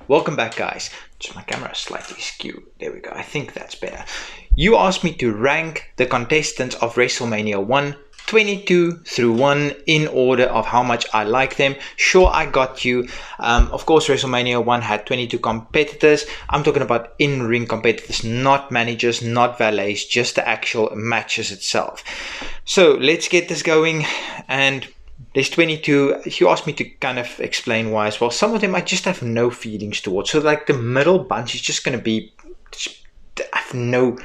Welcome back, guys. Just my camera is slightly skewed. There we go. I think that's better. You asked me to rank the contestants of WrestleMania 1, 22 through 1 in order of how much I like them. Sure, I got you. Of course, WrestleMania 1 had 22 competitors. I'm talking about in-ring competitors, not managers, not valets, just the actual matches itself. So let's get this going. And there's 22. You asked me to kind of explain why as well. Some of them I just have no feelings towards. So like the middle bunch is just going to be, I have no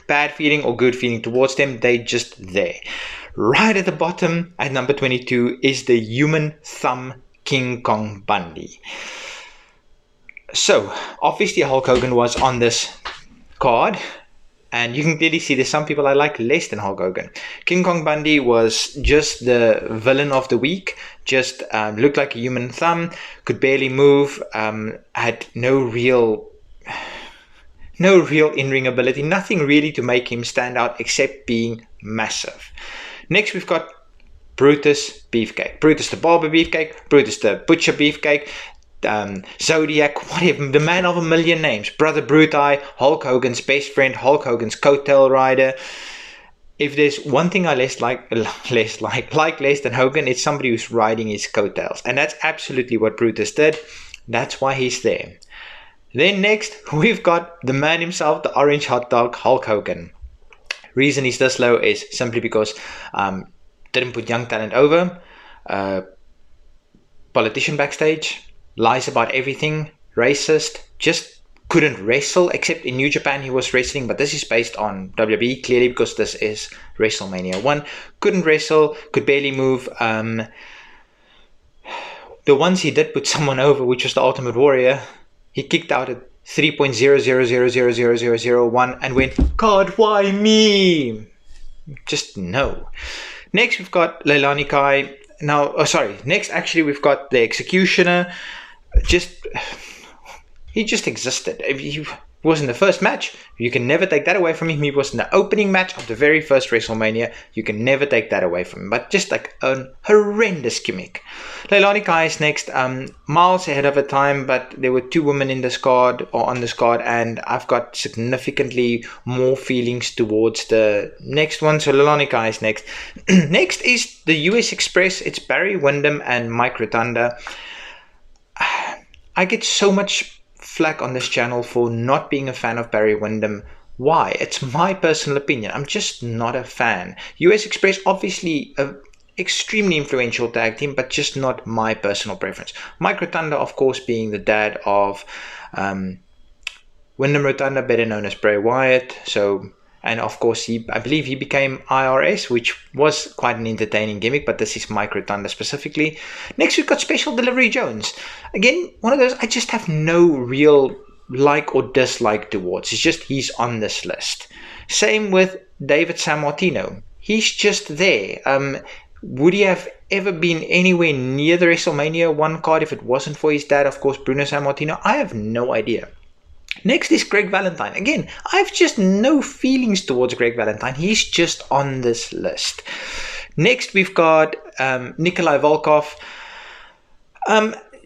bad feeling or good feeling towards them. They're just there. Right at the bottom at number 22 is the human thumb King Kong Bundy. So obviously Hulk Hogan was on this card. And you can clearly see there's some people I like less than Hulk Hogan. King Kong Bundy was just the villain of the week. Just looked like a human thumb, could barely move, had no real in-ring ability, nothing really to make him stand out except being massive. Next we've got Brutus Beefcake. Brutus the Barber Beefcake, Brutus the Butcher Beefcake, Zodiac, whatever, the man of a million names, Brother Brutai, Hulk Hogan's best friend, Hulk Hogan's coattail rider. If there's one thing I like less than Hogan, it's somebody who's riding his coattails, and that's absolutely what Brutus did. That's why he's there. Then next we've got the man himself, the orange hot dog, Hulk Hogan. Reason he's this low is simply because didn't put young talent over, politician backstage, lies about everything, racist, just couldn't wrestle, except in New Japan he was wrestling, but this is based on WWE, clearly, because this is WrestleMania 1. Couldn't wrestle, could barely move. The ones he did put someone over, which was the Ultimate Warrior, he kicked out at 3.000000001 and went, God, why me? Just no. Next we've got Leilani Kai. Next actually we've got the Executioner. He just existed. He was in the first match. You can never take that away from him. He was in the opening match of the very first WrestleMania. You can never take that away from him. But just like a horrendous gimmick. Leilani Kai is next. Miles ahead of her time, but there were two women in this card or on this card, and I've got significantly more feelings towards the next one. So Leilani Kai is next. Next is the US Express. It's Barry Windham and Mike Rotunda. I get so much flack on this channel for not being a fan of Barry Windham. Why? It's my personal opinion. I'm just not a fan. US Express, obviously an extremely influential tag team, but just not my personal preference. Mike Rotunda, of course, being the dad of Windham Rotunda, better known as Bray Wyatt. And of course, I believe he became IRS, which was quite an entertaining gimmick, but this is Mike Rotunda specifically. Next, we've got Special Delivery Jones. Again, one of those I just have no real like or dislike towards. It's just he's on this list. Same with David Sammartino. He's just there. Would he have ever been anywhere near the WrestleMania 1 card if it wasn't for his dad, of course, Bruno Sammartino? I have no idea. Next is Greg Valentine. Again, I have just no feelings towards Greg Valentine. He's just on this list. Next, we've got Nikolai Volkov.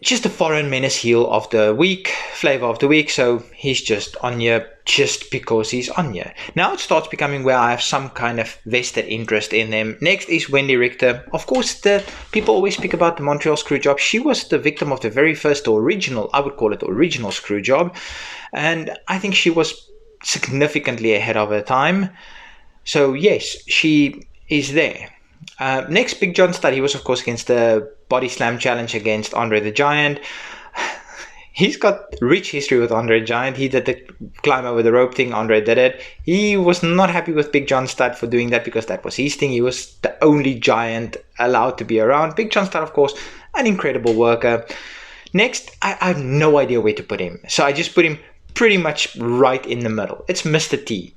Just a foreign menace heel of the week, flavor of the week. So he's just on here just because he's on here. Now it starts becoming where I have some kind of vested interest in them. Next is Wendy Richter. Of course, the people always speak about the Montreal Screwjob. She was the victim of the very first original, I would call it original Screwjob. And I think she was significantly ahead of her time. So yes, she is there. Next, Big John Studd. He was, of course, against the Body Slam Challenge against Andre the Giant. He's got rich history with Andre the Giant. He did the climb over the rope thing. Andre did it. He was not happy with Big John Studd for doing that because that was his thing. He was the only giant allowed to be around. Big John Studd, of course, an incredible worker. Next, I have no idea where to put him. So I just put him pretty much right in the middle. It's Mr. T.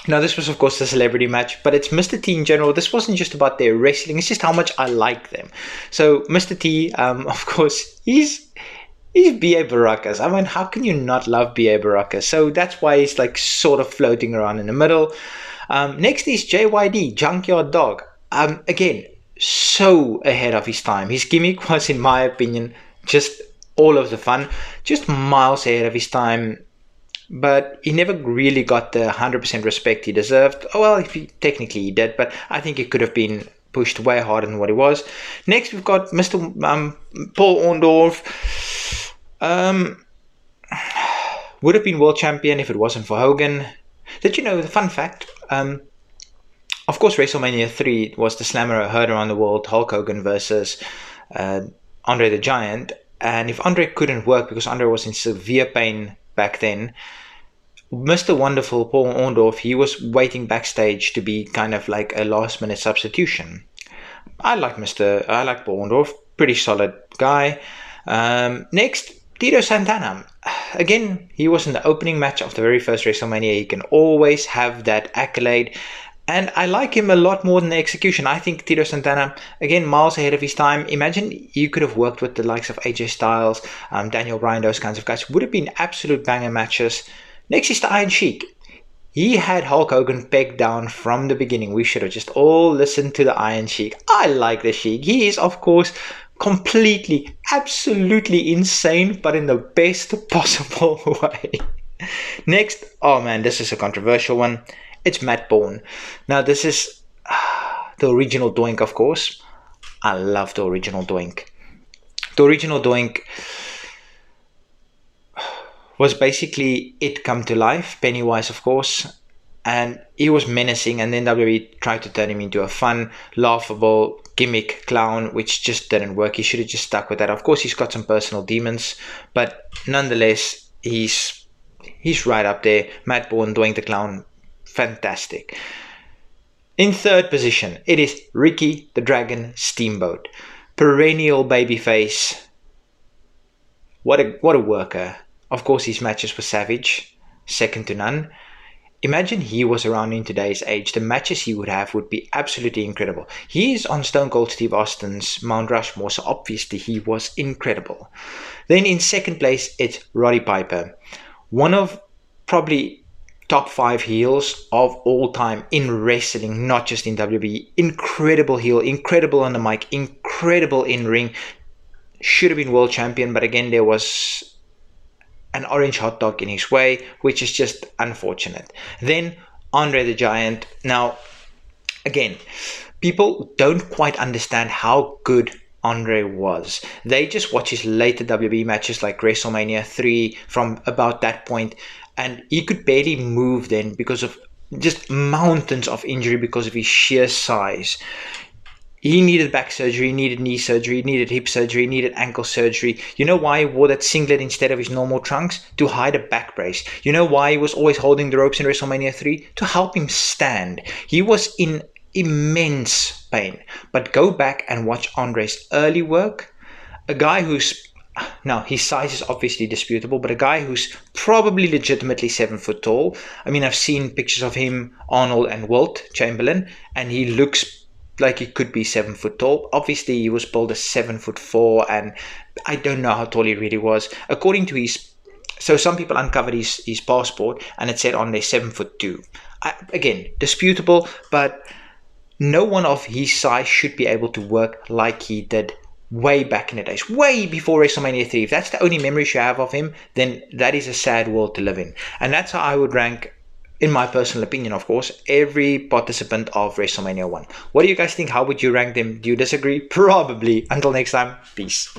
Now, this was, of course, a celebrity match, but it's Mr. T in general. This wasn't just about their wrestling. It's just how much I like them. So, Mr. T, of course, he's B.A. Baracus. I mean, how can you not love B.A. Baracus? So, that's why he's, like, sort of floating around in the middle. Next is JYD, Junkyard Dog. Again, so ahead of his time. His gimmick was, in my opinion, just all of the fun, just miles ahead of his time. But he never really got the 100% respect he deserved. Oh, well, technically he did, but I think he could have been pushed way harder than what he was. Next, we've got Mr. Paul Orndorff. Would have been world champion if it wasn't for Hogan. Did you know the fun fact? Of course, WrestleMania 3 was the slammer heard around the world, Hulk Hogan versus Andre the Giant. And if Andre couldn't work because Andre was in severe pain back then, Mr. Wonderful Paul Orndorff, he was waiting backstage to be kind of like a last-minute substitution. I like Paul Orndorff, pretty solid guy. Next, Tito Santana. Again, he was in the opening match of the very first WrestleMania. He can always have that accolade. And I like him a lot more than the execution. I think Tito Santana, again, miles ahead of his time. Imagine you could have worked with the likes of AJ Styles, Daniel Bryan, those kinds of guys. Would have been absolute banger matches. Next is the Iron Sheik. He had Hulk Hogan pegged down from the beginning. We should have just all listened to the Iron Sheik. I like the Sheik. He is, of course, completely, absolutely insane, but in the best possible way. Next, oh man, this is a controversial one. It's Matt Bourne. Now, this is the original Doink, of course. I love the original Doink. The original Doink was basically it come to life, Pennywise, of course. And he was menacing, and then WWE tried to turn him into a fun, laughable gimmick clown, which just didn't work. He should have just stuck with that. Of course, he's got some personal demons, but nonetheless, he's right up there. Matt Bourne, Doink the Clown, fantastic. In third position, it is Ricky the Dragon Steamboat. Perennial babyface. What a worker. Of course, his matches were savage, second to none. Imagine he was around in today's age. The matches he would have would be absolutely incredible. He is on Stone Cold Steve Austin's Mount Rushmore, so obviously he was incredible. Then in second place, it's Roddy Piper. One of probably top 5 heels of all time in wrestling, not just in WWE. Incredible heel, incredible on the mic, incredible in ring. Should have been world champion, but again, there was an orange hot dog in his way, which is just unfortunate. Then Andre the Giant. Now, again, people don't quite understand how good Andre was. They just watch his later WWE matches like WrestleMania 3 from about that point, and he could barely move then because of just mountains of injury because of his sheer size. He needed back surgery, he needed knee surgery, he needed hip surgery, he needed ankle surgery. You know why he wore that singlet instead of his normal trunks? To hide a back brace. You know why he was always holding the ropes in WrestleMania 3? To help him stand. He was in immense pain. But go back and watch Andre's early work. A guy who's, now his size is obviously disputable, but a guy who's probably legitimately 7 foot tall. I mean, I've seen pictures of him, Arnold and Wilt Chamberlain, and he looks like he could be 7 foot tall. Obviously, he was billed as 7'4", and I don't know how tall he really was. According to so some people uncovered his passport, and it said on there 7'2". Again, disputable, but no one of his size should be able to work like he did way back in the days, way before WrestleMania 3. If that's the only memories you have of him, then that is a sad world to live in. And that's how I would rank, in my personal opinion, of course, every participant of WrestleMania 1. What do you guys think? How would you rank them? Do you disagree? Probably. Until next time, peace.